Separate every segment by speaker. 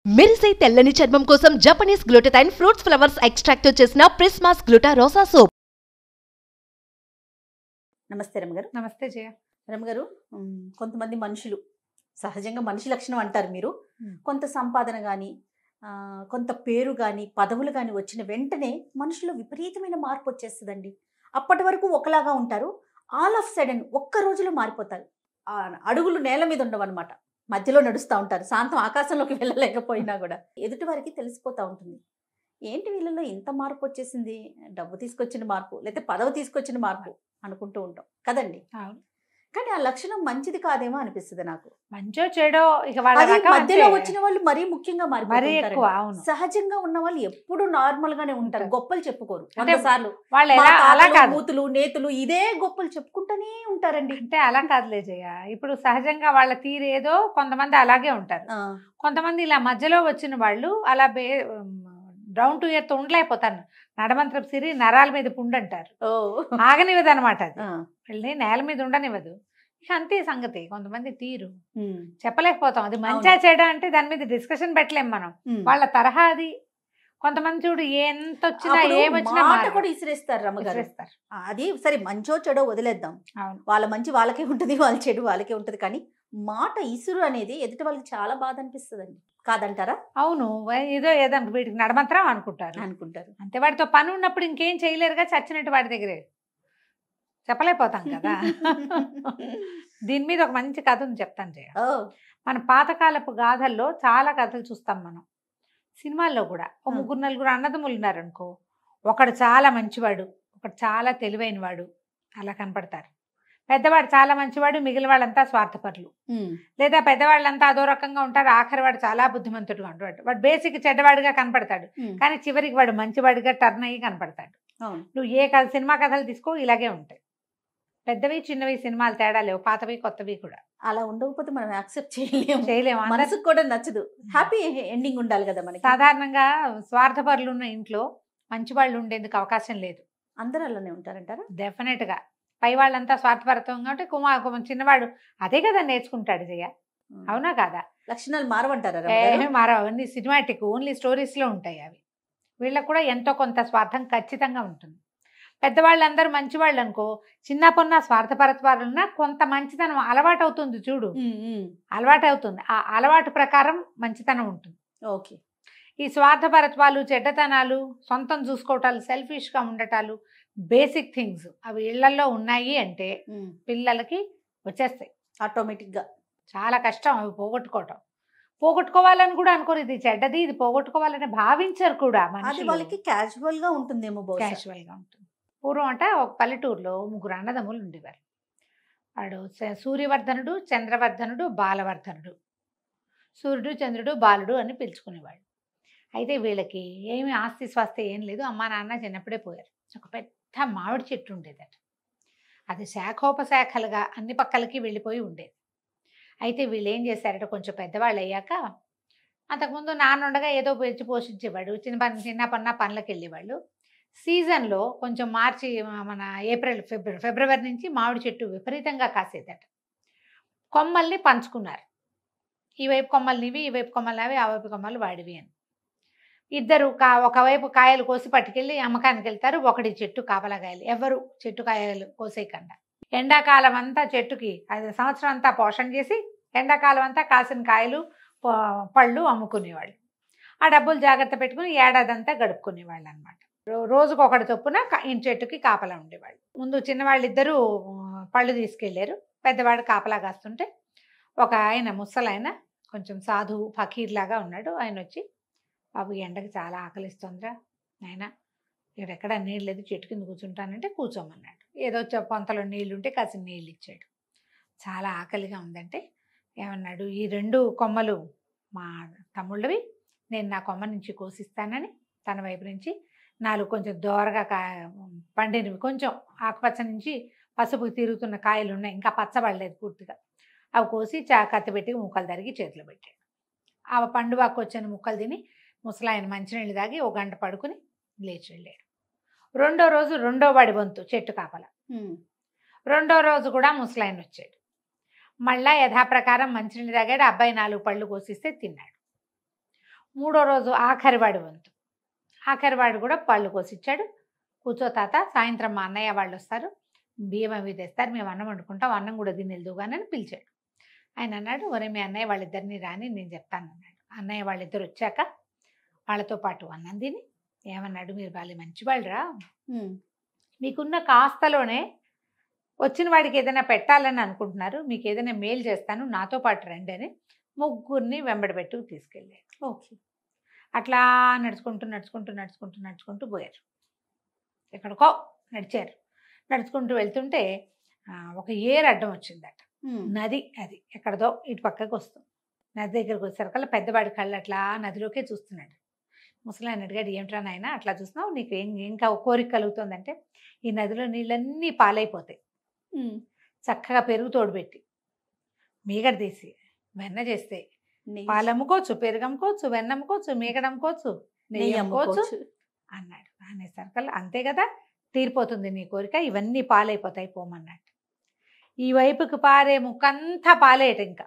Speaker 1: మెరిసే తెల్లని చర్మం కోసం Japanese glutathione fruits flowers extract తో చేసిన ప్రిస్మాస్ గ్లూటా రోసా సోప్.
Speaker 2: నమస్తే రమగారు.
Speaker 3: నమస్తే జయ.
Speaker 2: రమగారు, కొంతమంది మనుషులు సహజంగా మనిషి లక్షణం అంటారు మీరు. కొంత సంపాదన కానీ కొంత పేరు కానీ పదవులు కానీ వచ్చిన వెంటనే మనుషులు విపరీతమైన మార్పు వచ్చేస్తుందండి. అప్పటి వరకు ఒకలాగా ఉంటారు, ఆల్ ఆఫ్ సడన్ ఒక్క రోజులో మారిపోతారు. అడుగులు నేల మీద ఉండవన్నమాట, మధ్యలో నడుస్తూ ఉంటారు. శాంతం ఆకాశంలోకి వెళ్ళలేకపోయినా కూడా ఎదుటి వారికి తెలిసిపోతూ ఉంటుంది. ఏంటి వీళ్ళలో ఇంత మార్పు వచ్చేసింది, డబ్బు తీసుకొచ్చిన మార్పు లేకపోతే పదవి తీసుకొచ్చిన మార్పు అనుకుంటూ ఉంటాం కదండి. కానీ ఆ లక్షణం మంచిది కాదేమో అనిపిస్తుంది నాకు.
Speaker 3: మంచో చెడో ఇక వాళ్ళ
Speaker 2: మధ్యలో వచ్చిన వాళ్ళు మరీ ముఖ్యంగా
Speaker 3: మారిపోతారు.
Speaker 2: సహజంగా ఉన్న వాళ్ళు ఎప్పుడు నార్మల్ గానే ఉంటారు, గొప్పలు చెప్పుకోరు. సార్లు మూతులు నేతులు ఇదే గొప్పలు చెప్పుకుంటూనే ఉంటారండి.
Speaker 3: అంటే అలా కాదులే జయ. ఇప్పుడు సహజంగా వాళ్ళ తీరేదో కొంతమంది అలాగే ఉంటారు, కొంతమంది ఇలా మధ్యలో వచ్చిన వాళ్ళు అలా డౌన్ టు ఎర్త్ ఉండలేకపోతారు. నడమంత్రం సిరి నరాల మీద పుండు అంటారు, ఆగనివ్వదు అనమాట. అది వెళ్ళి నేల మీద ఉండనివ్వదు. ఇక అంతే సంగతి. కొంతమంది తీరు చెప్పలేకపోతాం. అది మంచిగా చెడా అంటే దాని మీద డిస్కషన్ పెట్టలేం మనం. వాళ్ళ తరహా అది. కొంతమంది చూడు ఎంత వచ్చినా ఏమొచ్చినా
Speaker 2: కూడా ఇసిరేస్తారు రమ్మగారు. అది సరే, మంచో చెడో వదిలేద్దాం. వాళ్ళ మంచి వాళ్ళకే ఉంటుంది, వాళ్ళ చెడు వాళ్ళకే ఉంటుంది. కానీ మాట ఇసురు అనేది ఎదుటి వాళ్ళకి చాలా బాధ అనిపిస్తుంది, కాదంటారా?
Speaker 3: అవును, ఏదో వీటికి నడమంత్రం అనుకుంటారు. అంతే. వాడితో పని ఉన్నప్పుడు ఇంకేం చేయలేరుగా, చచ్చినట్టు వాడి దగ్గరే చెప్పలేకపోతాం కదా. దీని మీద ఒక మంచి కథ ఉంది, చెప్తాను జయ. మన పాతకాలపు గాథల్లో చాలా కథలు చూస్తాం మనం. సినిమాల్లో కూడా ఒక ముగ్గురు నలుగురు అన్నదమ్ములు ఉన్నారనుకో, ఒకడు చాలా మంచివాడు, ఒకడు చాలా తెలివైన వాడు అలా కనపడతారు. పెద్దవాడు చాలా మంచివాడు, మిగిలిన వాళ్ళంతా స్వార్థపరులు. లేదా పెద్దవాళ్ళంతా అదో రకంగా ఉంటారు, ఆఖరి వాడు చాలా బుద్ధిమంతుడుగా ఉంటాడు. వాడు బేసిక్ చెడ్డవాడిగా కనపడతాడు, కానీ చివరికి వాడు మంచివాడిగా టర్న్ అయ్యి కనపడతాడు. నువ్వు ఏ సినిమా కథలు తీసుకో ఇలాగే ఉంటాయి. పెద్దవి చిన్నవి సినిమాలు తేడా లేవు, పాతవి కొత్తవి కూడా.
Speaker 2: అలా ఉండకపోతే మనం యాక్సెప్ట్ చేయలేము, మనసుకు కూడా నచ్చదు. హ్యాపీ ఎండింగ్ ఉండాలి కదా మనకి.
Speaker 3: సాధారణంగా స్వార్థపరులు ఉన్న ఇంట్లో మంచి వాళ్ళు ఉండేందుకు అవకాశం లేదు.
Speaker 2: అందరూ అలానే ఉంటారంటారా?
Speaker 3: డెఫినెట్ గా. పై వాళ్ళంతా స్వార్థపరత్వం కాబట్టి చిన్నవాడు అదే కదా నేర్చుకుంటాడు జయ. అవునా కాదా?
Speaker 2: లక్షణాలు మారవంటారా?
Speaker 3: మారవు, అవన్నీ సినిమాటిక్, ఓన్లీ స్టోరీస్ లో ఉంటాయి అవి. వీళ్ళకు కూడా ఎంతో కొంత స్వార్థం ఖచ్చితంగా ఉంటుంది. పెద్దవాళ్ళందరూ మంచివాళ్ళు అనుకో, చిన్న పొన్న స్వార్థపరత్వాలున్నా కొంత మంచితనం అలవాటు అవుతుంది. చూడు, అలవాటు అవుతుంది. ఆ అలవాటు ప్రకారం మంచితనం ఉంటుంది.
Speaker 2: ఓకే.
Speaker 3: ఈ స్వార్థపరత్వాలు, చెడ్డతనాలు, సొంతం చూసుకోవటాలు, సెల్ఫిష్ గా ఉండటాలు, బేసిక్ థింగ్స్ అవి ఇళ్లలో ఉన్నాయి అంటే పిల్లలకి వచ్చేస్తాయి
Speaker 2: ఆటోమేటిక్ గా.
Speaker 3: చాలా కష్టం అవి పోగొట్టుకోవాలని కూడా అనుకోరు. ఇది చెడ్డది, ఇది పోగొట్టుకోవాలని భావించరు కూడా.
Speaker 2: వాళ్ళకి క్యాజువల్ గా ఉంటుందేమో.
Speaker 3: క్యాజువల్ గా ఉంటుంది. పూర్వం అంటే ఒక పల్లెటూరులో ముగ్గురు అన్నదమ్ములు ఉండేవారు. వాడు సూర్యవర్ధనుడు, చంద్రవర్ధనుడు, బాలవర్ధనుడు. సూర్యుడు, చంద్రుడు, బాలుడు అని పిలుచుకునేవాడు. అయితే వీళ్ళకి ఏమి ఆస్తి స్వాస్తి ఏం లేదు. అమ్మా నాన్న చిన్నప్పుడే పోయారు. ఒక పెద్ద మామిడి చెట్టు ఉండేదట. అది శాఖోపశాఖలుగా అన్ని పక్కలకి వెళ్ళిపోయి ఉండేది. అయితే వీళ్ళు ఏం చేశారట, కొంచెం పెద్దవాళ్ళు అయ్యాక, అంతకుముందు నాన్న ఉండగా ఏదో పెంచి పోషించేవాడు, చిన్న పనులకు వెళ్ళేవాళ్ళు. సీజన్లో కొంచెం మార్చి మన ఏప్రిల్ ఫిబ్రవరి నుంచి మామిడి చెట్టు విపరీతంగా కాసేదట. కొమ్మల్ని పంచుకున్నారు. ఈ వైపు కొమ్మలు నీవి, ఈ వైపు కొమ్మలు నావి, ఆ వైపు కొమ్మలు వాడివి అని. ఇద్దరు ఒకవైపు కాయలు కోసి పట్టుకెళ్ళి అమ్మకానికి వెళ్తారు. ఒకటి చెట్టు కాపలాగాయలు, ఎవరు చెట్టు కాయలు కోసేయకుండా. ఎండాకాలం అంతా చెట్టుకి అది సంవత్సరం అంతా పోషణ చేసి, ఎండాకాలం అంతా కాసిన కాయలు పళ్ళు అమ్ముకునేవాళ్ళు. ఆ డబ్బులు జాగ్రత్త పెట్టుకుని ఏడాదంతా గడుపుకునేవాళ్ళు అనమాట. రోజుకు ఒకటి చొప్పున ఇంటి చెట్టుకి కాపలా ఉండేవాళ్ళు. ముందు చిన్నవాళ్ళు ఇద్దరు పళ్ళు తీసుకెళ్లారు, పెద్దవాడు కాపలా కాస్తుంటే ఒక ఆయన ముసలైన కొంచెం సాధువు ఫకీర్ లాగా ఉన్నాడు. ఆయన వచ్చి, బాబు ఎండకి చాలా ఆకలిస్తుందిరా నాయన, ఇక్కడెక్కడ నీళ్ళు లేదు, చెట్టు కింద కూర్చుంటానంటే కూర్చోమన్నాడు. ఏదో పొంతలో నీళ్ళు ఉంటే కాసిన నీళ్ళు ఇచ్చాడు. చాలా ఆకలిగా ఉందంటే ఏమన్నాడు, ఈ 2 కొమ్మలు మా తమ్ముళ్ళవి, నేను నా కొమ్మ నుంచి కోసిస్తానని తన వైపు నుంచి 4 కొంచెం దోరగా పండినవి, కొంచెం ఆకుపచ్చ నుంచి పసుపు తిరుగుతున్న కాయలు ఉన్నాయి, ఇంకా పచ్చబడలేదు పూర్తిగా, అవి కోసి కత్తి పెట్టి ముక్కలు తరిగి చేతిలో పెట్టాడు. ఆ పండువాకు వచ్చిన ముక్కలు తిని ముసలాయన మంచినీళ్ళు తాగి 1 గంట పడుకుని లేచి వెళ్ళాడు. రెండో రోజు రెండో వాడి వంతు చెట్టు కాపల. రెండో రోజు కూడా ముసలాయన వచ్చాడు. మళ్ళా యథాప్రకారం మంచినీళ్ళు తాగాడు. అబ్బాయి 4 పళ్ళు కోసిస్తే తిన్నాడు. మూడో రోజు ఆఖరివాడి వంతు. ఆఖరివాడు కూడా పళ్ళు కోసిచ్చాడు. కూర్చో తాత, సాయంత్రం మా అన్నయ్య వాళ్ళు వస్తారు, బియ్యం అవి తెస్తారు, మేము అన్నం వండుకుంటాం, అన్నం కూడా తిని వెళ్దుగానే అని పిలిచాడు. ఆయన అన్నాడు, ఒరే మీ అన్నయ్య వాళ్ళిద్దరిని రాని నేను చెప్తాను అన్నాడు. అన్నయ్య వాళ్ళిద్దరు వచ్చాక వాళ్ళతో పాటు అన్నం తిని ఏమన్నాడు, మీరు వాళ్ళు మంచి వాళ్ళరా, మీకున్న కాస్తలోనే వచ్చిన వాడికి ఏదైనా పెట్టాలని అనుకుంటున్నారు, మీకు ఏదైనా మేలు చేస్తాను, నాతో పాటు రండి అని ముగ్గురిని వెంబడబెట్టు తీసుకెళ్ళాడు.
Speaker 2: ఓకే.
Speaker 3: అట్లా నడుచుకుంటూ నడుచుకుంటూ నడుచుకుంటూ నడుచుకుంటూ పోయారు. ఎక్కడికో నడిచారు. నడుచుకుంటూ వెళ్తుంటే ఒక ఏరు అడ్డం వచ్చిందట. నది, అది ఎక్కడదో ఇటు పక్కకి వస్తుంది. నది దగ్గరికి వచ్చేసరికల్లా పెద్దవాడి కళ్ళు అట్లా నదిలోకే చూస్తున్నాడు. ముసలాయన అడిగాడు, ఏమిట్రా నాయన అట్లా చూస్తున్నావు, నీకు ఇంకా కోరిక కలుగుతుందంటే, ఈ నదిలో నీళ్ళన్నీ పాలైపోతాయి, చక్కగా పెరుగు తోడుపెట్టి మీగడ తీసి వెన్న చేస్తే పాలు అమ్ముకోవచ్చు, పెరుగు అమ్ముకోవచ్చు, వెన్న అమ్ముకోవచ్చు, మీగడ అమ్ముకోవచ్చు, నెయ్యి అమ్ముకోవచ్చు అన్నాడు. అనేసరికల్లా అంతే కదా, తీరిపోతుంది నీ కోరిక, ఇవన్నీ పాలైపోతాయి పోమన్నాడు. ఈ వైపుకి పారే ముక్కంతా పాలేట. ఇంకా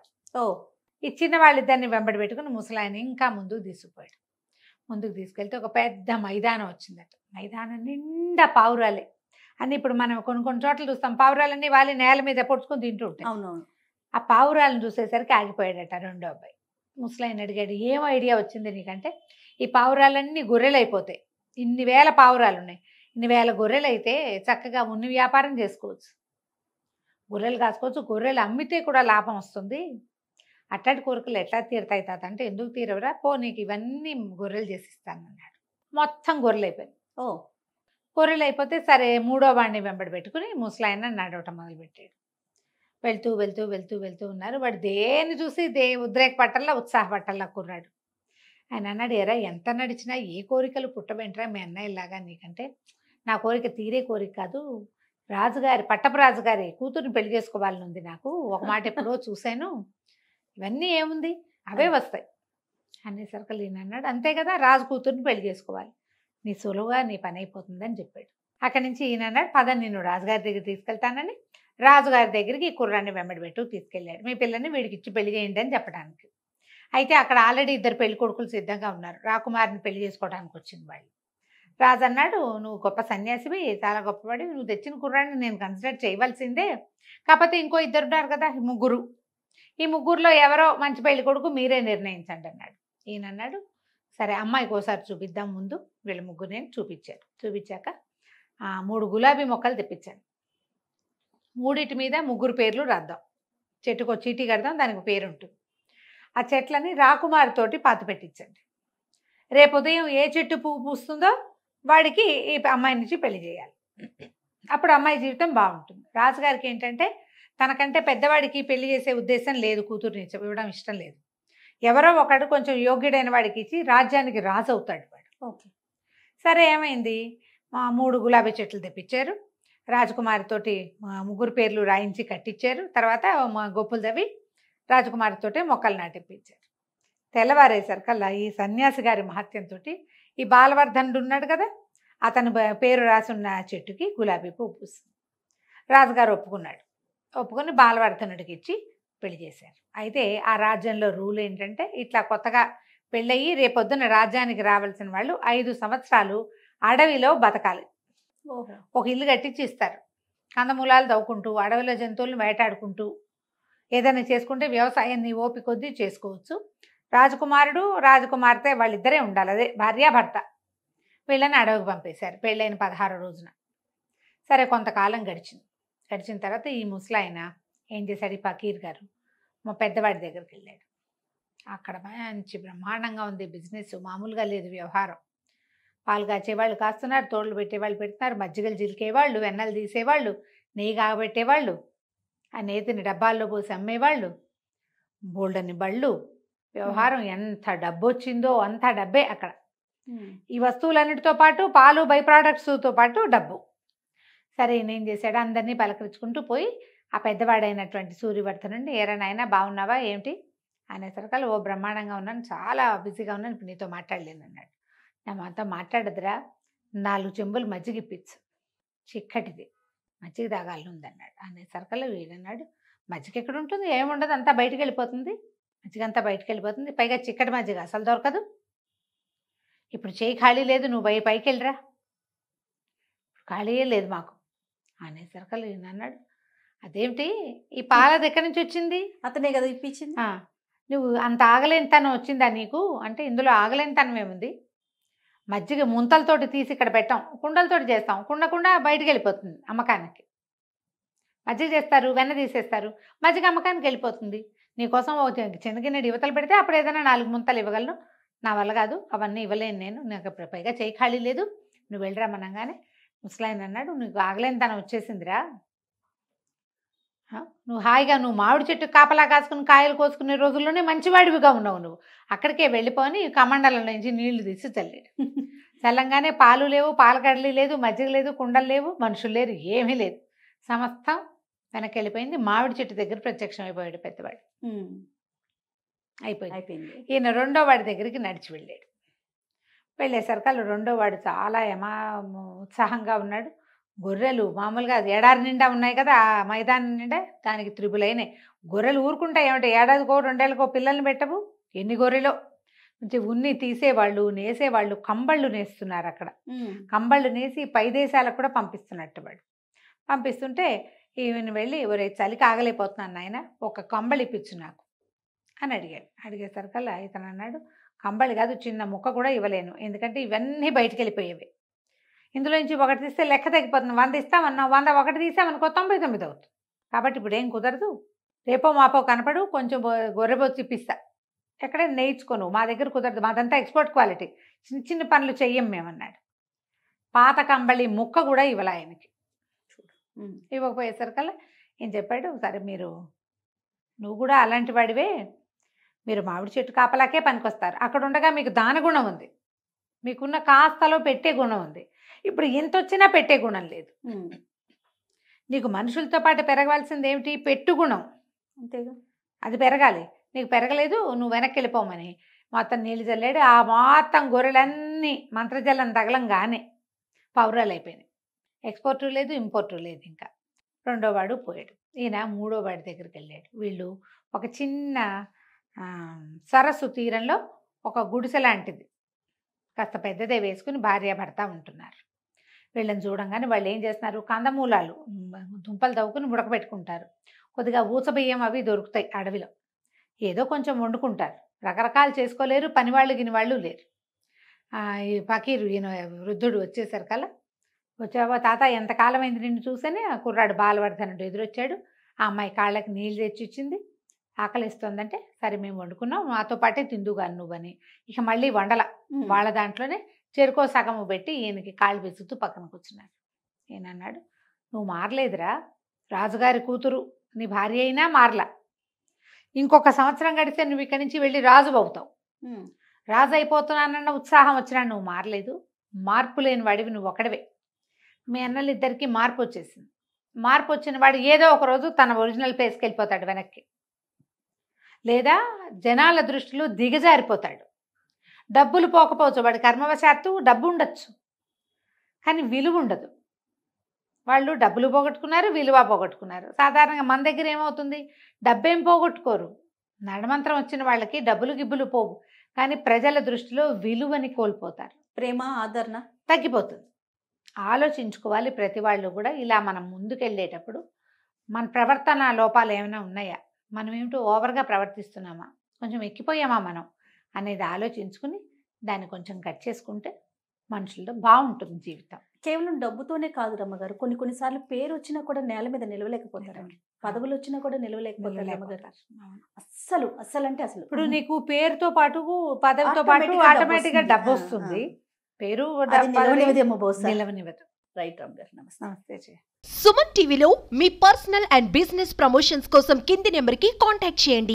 Speaker 3: ఈ చిన్న వాళ్ళిద్దరిని వెంబడి పెట్టుకుని ముసలాయన ఇంకా ముందుకు తీసుకుపోయాడు. ముందుకు తీసుకెళ్తే ఒక పెద్ద మైదానం వచ్చిందట. మైదానం నిండా పావురాలే అని. ఇప్పుడు మనం కొన్ని చోట్ల చూస్తాం, పావురాలన్నీ వాళ్ళ నేల మీద పొడుచుకొని తింటూ ఉంటాయి.
Speaker 2: అవునవును.
Speaker 3: ఆ పావురాలను చూసేసరికి ఆగిపోయాడట రెండో అబ్బాయి. ముసలాయన అడిగాడు, ఏం ఐడియా వచ్చింది నీకంటే, ఈ పావురాలన్నీ గొర్రెలు అయిపోతాయి, ఇన్ని వేల పావురాలు ఉన్నాయి, ఇన్ని వేల గొర్రెలు అయితే చక్కగా ఉన్ని వ్యాపారం చేసుకోవచ్చు, గొర్రెలు కాసుకోవచ్చు, గొర్రెలు అమ్మితే కూడా లాభం వస్తుంది, అట్లాంటి కోరికలు ఎట్లా తీరుతాయి తాత అంటే, ఎందుకు తీరవరా, పో నీకు ఇవన్నీ గొర్రెలు చేసిస్తాను అన్నాడు. మొత్తం గొర్రెలు అయిపోయింది. గొర్రెలు అయిపోతే సరే మూడో వాడిని వెంబడి పెట్టుకుని ముసలాయన నడవటం మొదలుపెట్టాడు. వెళ్తూ వెళ్తూ వెళ్తూ వెళ్తూ ఉన్నారు. వాడు దేన్ని చూసి ఉద్రేక పట్టల్లా ఉత్సాహ పట్టల్లా కుర్రాడు. ఆయన అన్నాడు, ఎరా ఎంత నడిచినా ఏ కోరికలు పుట్టబెంటరా మీ అన్నయ్యలాగా, నీకంటే నా కోరిక తీరే కోరిక కాదు, రాజుగారి పట్టపు రాజుగారి కూతుర్ని పెళ్లి చేసుకోవాలని ఉంది నాకు, ఒక మాట ఎప్పుడో చూశాను, ఇవన్నీ ఏముంది అవే వస్తాయి అనేసరికి ఈయన అన్నాడు, అంతే కదా, రాజు కూతుర్ని పెళ్లి చేసుకోవాలి, నీ సులువుగా నీ పని అయిపోతుందని చెప్పాడు. అక్కడి నుంచి ఈయన అన్నాడు, పద నిన్ను రాజుగారి దగ్గర తీసుకెళ్తానని రాజుగారి దగ్గరికి ఈ కుర్రాన్ని వెంబడి పెట్టు తీసుకెళ్ళాడు. మీ పిల్లని వీడికి ఇచ్చి పెళ్లి చేయండి అని చెప్పడానికి. అయితే అక్కడ ఆల్రెడీ ఇద్దరు పెళ్లి కొడుకులు సిద్ధంగా ఉన్నారు. రాకుమారిని పెళ్లి చేసుకోవడానికి వచ్చింది వాళ్ళు. రాజు అన్నాడు, నువ్వు గొప్ప సన్యాసివి, చాలా గొప్పవాడి, నువ్వు తెచ్చిన కుర్రాన్ని నేను కన్సిడర్ చేయవలసిందే, కాకపోతే ఇంకో ఇద్దరు ఉన్నారు కదా, ముగ్గురు, ఈ ముగ్గురులో ఎవరో మంచి పెళ్లి కొడుకు మీరే నిర్ణయించండి అన్నాడు. ఈయన అన్నాడు, సరే అమ్మాయికి ఒకసారి చూపిద్దాం ముందు. వీళ్ళ ముగ్గురు నేను చూపించారు. చూపించాక 3 గులాబీ మొక్కలు తెప్పించాను. 3 మీద ముగ్గురు పేర్లు రాద్దాం, చెట్టుకు చీటీ కడదాం, దానికి పేరు ఉంటుంది. ఆ చెట్లని రాకుమారితోటి పాతి పెట్టించండి. రేపు ఉదయం ఏ చెట్టు పువ్వు పూస్తుందో వాడికి ఈ అమ్మాయి నుంచి పెళ్లి చేయాలి, అప్పుడు అమ్మాయి జీవితం బాగుంటుంది. రాజుగారికి ఏంటంటే తనకంటే పెద్దవాడికి పెళ్లి చేసే ఉద్దేశం లేదు, కూతుర్ని ఇవ్వడం ఇష్టం లేదు, ఎవరో ఒకడు కొంచెం యోగ్యుడైన వాడికి ఇచ్చి రాజ్యానికి రాజు అవుతాడు వాడు.
Speaker 2: ఓకే.
Speaker 3: సరే ఏమైంది, 3 గులాబీ చెట్లు తెప్పించారు. రాజకుమారితోటి ముగ్గురు పేర్లు రాయించి కట్టించారు. తర్వాత గొప్పలు తవ్వి రాజకుమారితోటి మొక్కలు నాటిపించారు. తెల్లవారేసరికల్లా ఈ సన్యాసి గారి మహత్యంతో ఈ బాలవర్ధనుడు ఉన్నాడు కదా, అతను పేరు రాసున్న చెట్టుకి గులాబీ పువ్వు పూస్తుంది. రాజుగారు ఒప్పుకున్నాడు. ఒప్పుకొని బాలవర్ధనుడికి ఇచ్చి పెళ్లి చేశారు. అయితే ఆ రాజ్యంలో రూల్ ఏంటంటే, ఇట్లా కొత్తగా పెళ్ళయి రేపొద్దున రాజ్యానికి రావాల్సిన వాళ్ళు 5 సంవత్సరాలు అడవిలో బతకాలి. ఒక ఇల్లు కట్టించి ఇస్తారు. కందమూలాలు తవ్వుకుంటూ అడవిలో జంతువులను వేటాడుకుంటూ ఏదైనా చేసుకుంటే వ్యవసాయాన్ని ఓపిక కొద్దీ చేసుకోవచ్చు. రాజకుమారుడు రాజకుమార్తె వాళ్ళిద్దరే ఉండాలి, అదే భార్యాభర్త. వీళ్ళని అడవికి పంపేశారు పెళ్ళైన 16వ రోజున. సరే కొంతకాలం గడిచిన తర్వాత ఈ ముసలాయన ఏం చేశాడు, ఈ ఫకీర్ గారు మా పెద్దవాడి దగ్గరికి వెళ్ళాడు. అక్కడ మంచి బ్రహ్మాండంగా ఉంది బిజినెస్, మామూలుగా లేదు వ్యవహారం. పాలు కాచేవాళ్ళు కాస్తున్నారు, తోళ్ళు పెట్టేవాళ్ళు పెడుతున్నారు, మజ్జిగలు జిలికేవాళ్ళు, వెన్నలు తీసేవాళ్ళు, నెయ్యి కాగబెట్టేవాళ్ళు, ఆ నేతిని డబ్బాల్లో పోసి అమ్మేవాళ్ళు, బోల్డని బళ్ళు. వ్యవహారం ఎంత డబ్బు వచ్చిందో అంత డబ్బే అక్కడ. ఈ వస్తువులన్నిటితో పాటు పాలు బై ప్రోడక్ట్స్తో పాటు డబ్బు. సరే నేం చేశాడు, అందరినీ పలకరించుకుంటూ పోయి ఆ పెద్దవాడైనటువంటి సూర్యవర్ధనుడిని, ఏరా నాయనా బాగున్నావా ఏమిటి అనేసరికల్లా, ఓ బ్రహ్మాండంగా ఉన్నాను, చాలా బిజీగా ఉన్నాను, ఇప్పుడు నీతో మాట్లాడలేను అన్నాడు. నా మాతో మాట్లాడదురా, 4 చెంబులు మజ్జిగ ఇప్పించు, చిక్కటిది మజ్జిగ తాగాలని ఉందన్నాడు. అనేసరికల్లా వీడన్నాడు, మజ్జిగ ఎక్కడ ఉంటుంది, ఏముండదు, అంతా బయటికి వెళ్ళిపోతుంది, మజ్జిగ అంతా బయటికి వెళ్ళిపోతుంది, పైగా చిక్కటి మజ్జిగ అసలు దొరకదు, ఇప్పుడు చేయి ఖాళీ లేదు, నువ్వు పైకి వెళ్ళిరా, ఖాళీయే లేదు మాకు అనేసరికి ఈయన అన్నాడు, అదేమిటి ఈ పాలది ఎక్కడి నుంచి వచ్చింది?
Speaker 2: అతనే కదా ఇప్పించింది.
Speaker 3: నువ్వు అంత ఆగలేని తనం వచ్చిందా నీకు అంటే, ఇందులో ఆగలేని తనం ఏముంది, మజ్జిగ ముంతలతోటి తీసి ఇక్కడ పెట్టాం, కుండలతోటి చేస్తాం, కుండ బయటికి వెళ్ళిపోతుంది అమ్మకానికి. మజ్జిగ చేస్తారు, వెన్న తీసేస్తారు, మజ్జిగ అమ్మకానికి వెళ్ళిపోతుంది. నీకోసం ఒక చిన్నగిన్నెడు యువతలు పెడితే అప్పుడు ఏదైనా 4 ముంతలు ఇవ్వగలను, నా వల్ల కాదు, అవన్నీ ఇవ్వలేను నేను, నాకు పైగా చేయి ఖాళీ లేదు, నువ్వు వెళ్ళిరామనగానే ముసలాయన అన్నాడు, నీకు ఆగలేని తనం వచ్చేసిందిరా, నువ్వు హాయిగా నువ్వు మామిడి చెట్టు కాపలా కాసుకుని కాయలు కోసుకునే రోజుల్లోనే మంచివాడివిగా ఉన్నావు, నువ్వు అక్కడికే వెళ్ళిపోని కమండలం నుంచి నీళ్లు తీసి చల్లాడు. చల్లంగానే పాలు లేవు, పాలకడలి లేదు, మజ్జిగ లేదు, కుండలు లేవు, మనుషులు లేరు, ఏమీ లేదు, సమస్తం వెనక్కి వెళ్ళిపోయింది. మామిడి చెట్టు దగ్గర ప్రత్యక్షం అయిపోయాడు పెద్దవాడు. అయిపోయింది. ఈయన రెండో వాడి దగ్గరికి నడిచి వెళ్ళాడు. వెళ్ళేసరికి రెండో వాడు చాలా ఉత్సాహంగా ఉన్నాడు. గొర్రెలు మామూలుగా ఎడారి నిండా ఉన్నాయి కదా, ఆ మైదానం నిండా దానికి త్రిబులైనాయి. గొర్రెలు ఊరుకుంటాయి ఏమంటే, ఏడాదికో 2 ఏళ్ళకో పిల్లల్ని పెట్టవు, ఎన్ని గొర్రెలో. మంచి ఉన్ని తీసేవాళ్ళు, నేసేవాళ్ళు, కంబళ్ళు నేస్తున్నారు అక్కడ. కంబళ్ళు నేసి పై దేశాలకు కూడా పంపిస్తున్నట్టు వాడు. పంపిస్తుంటే ఈయన వెళ్ళి, ఒరే చలికి ఆగలేకపోతున్నాను నాయన, ఒక కంబళి ఇప్పించు నాకు అని అడిగాడు. అడిగేసరికల్లా ఇతను అన్నాడు, కంబళి కాదు, చిన్న ముక్క కూడా ఇవ్వలేను, ఎందుకంటే ఇవన్నీ బయటికి వెళ్ళిపోయేవి, ఇందులో నుంచి ఒకటి తీస్తే లెక్క తగ్గిపోతుంది, 100 ఇస్తామన్నావు, 100 ఒకటి తీసామనుకో 99 అవుతుంది, కాబట్టి ఇప్పుడు ఏం కుదరదు, రేపో మాపో కనపడు, కొంచెం గొర్రెబొచ్చు ఇప్పిస్తా, ఎక్కడే నేర్చుకోను, మా దగ్గర కుదరదు, మాదంతా ఎక్స్పోర్ట్ క్వాలిటీ, చిన్న పనులు చెయ్యం మేమన్నాడు. పాత కంబళి ముక్క కూడా ఇవ్వలే ఆయనకి. ఇవ్వకపోయేసరికల్లా ఏం చెప్పాడు, సరే నువ్వు కూడా అలాంటి వాడివే, మీరు మామిడి చెట్టు కాపలాకే పనికొస్తారు, అక్కడ ఉండగా మీకు దాన గుణం ఉంది, మీకున్న కాస్తలో పెట్టే గుణం ఉంది, ఇప్పుడు ఎంత వచ్చినా పెట్టే గుణం లేదు, నీకు మనుషులతో పాటు పెరగవలసింది ఏమిటి, పెట్టు గుణం,
Speaker 2: అంతేగా, అది
Speaker 3: పెరగాలి, నీకు పెరగలేదు, నువ్వు వెనక్కి వెళ్ళిపోమని మొత్తం నీళ్ళు చల్లాడు. ఆ మొత్తం గొర్రెలన్నీ మంత్రజలం తగలంగానే పౌరాలు అయిపోయినాయి, ఎక్స్పోర్టు లేదు, ఇంపోర్టు లేదు. ఇంకా రెండో వాడు పోయాడు. ఈయన మూడో వాడి దగ్గరికి వెళ్ళాడు. వీళ్ళు ఒక చిన్న సరస్సు తీరంలో ఒక గుడిసె లాంటిది కాస్త పెద్దదే వేసుకుని భార్యాభర్త ఉంటున్నారు. వీళ్ళని చూడంగానే వాళ్ళు ఏం చేస్తున్నారు, కందమూలాలు దుంపలు తవ్వుకుని ఉడకబెట్టుకుంటారు, కొద్దిగా ఊసబియ్యం అవి దొరుకుతాయి అడవిలో, ఏదో కొంచెం వండుకుంటారు, రకరకాలు చేసుకోలేరు, పనివాళ్ళు గినివాళ్ళు లేరు. ఈ ఫకీరు ఈయన వృద్ధుడు వచ్చేసరికల్లా, వచ్చావా తాత, ఎంతకాలం అయింది నిన్ను చూసని ఆ కుర్రాడు బాలవర్ధనుడు ఎదురొచ్చాడు. ఆ అమ్మాయి కాళ్ళకి నీళ్ళు తెచ్చిచ్చింది, ఆకలిస్తుందంటే సరే మేము వండుకున్నాం, మాతో పాటే తిందుగాను నువ్వని. ఇక మళ్ళీ వండల, వాళ్ళ దాంట్లోనే చెరుకో సగము పెట్టి ఈయనకి కాళ్ళు విసుగుతూ పక్కన కూర్చున్నారు. ఈయన అన్నాడు, నువ్వు మారలేదురా, రాజుగారి కూతురు నీ భార్య అయినా మారలా, ఇంకొక సంవత్సరం గడిస్తే నువ్వు ఇక్కడి నుంచి వెళ్ళి రాజు అవుతావు, రాజు అయిపోతున్నానన్న ఉత్సాహం వచ్చినా నువ్వు మారలేదు, మార్పు లేని వాడివి నువ్వు ఒకడివే. మీ అన్నలిద్దరికీ మార్పు వచ్చేసింది, మార్పు వచ్చిన వాడు ఏదో ఒక రోజు తన ఒరిజినల్ ప్లేస్కి వెళ్ళిపోతాడు వెనక్కి, లేదా జనాల దృష్టిలో దిగజారిపోతాడు. డబ్బులు పోకపోవచ్చు, వాడి కర్మవశాత్తు డబ్బు ఉండొచ్చు కానీ విలువ ఉండదు. వాళ్ళు డబ్బులు పోగొట్టుకున్నారు, విలువ పోగొట్టుకున్నారు. సాధారణంగా మన దగ్గర ఏమవుతుంది, డబ్బేం పోగొట్టుకోరు, నడమంత్రం వచ్చిన వాళ్ళకి డబ్బులు గిబ్బులు పోవు, కానీ ప్రజల దృష్టిలో విలువని కోల్పోతారు,
Speaker 2: ప్రేమ ఆదరణ
Speaker 3: తగ్గిపోతుంది. ఆలోచించుకోవాలి ప్రతి వాళ్ళు కూడా. ఇలా మనం ముందుకెళ్ళేటప్పుడు మన ప్రవర్తన లోపాలు ఏమైనా ఉన్నాయా, మనం ఏమిటో ఓవర్గా ప్రవర్తిస్తున్నామా, కొంచెం ఎక్కిపోయామా మనం అనేది ఆలోచించుకుని దాన్ని కొంచెం కట్ చేసుకుంటే మనుషులతో బాగుంటుంది జీవితం.
Speaker 2: కేవలం డబ్బుతోనే కాదు రమ్మగారు, కొన్నిసార్లు పేరు వచ్చినా కూడా నేల మీద నిలవలేకపోతారండి, పదవులు వచ్చినా కూడా నిలవలేకపోతారు రమ్మగారు. అస్సలు అంటే అసలు
Speaker 3: ఇప్పుడు నీకు పేరుతో పాటు పదవితో పాటు ఆటోమేటిక్గా డబ్బు వస్తుంది, పేరు నిలవనివ్వదు.
Speaker 2: రైట్ రమ్మగారు,
Speaker 3: నమస్తే.
Speaker 1: సుమన్ టీవీలో మీ పర్సనల్ అండ్ బిజినెస్ ప్రమోషన్స్ కోసం కింది నెంబర్కి కాంటాక్ట్ చేయండి.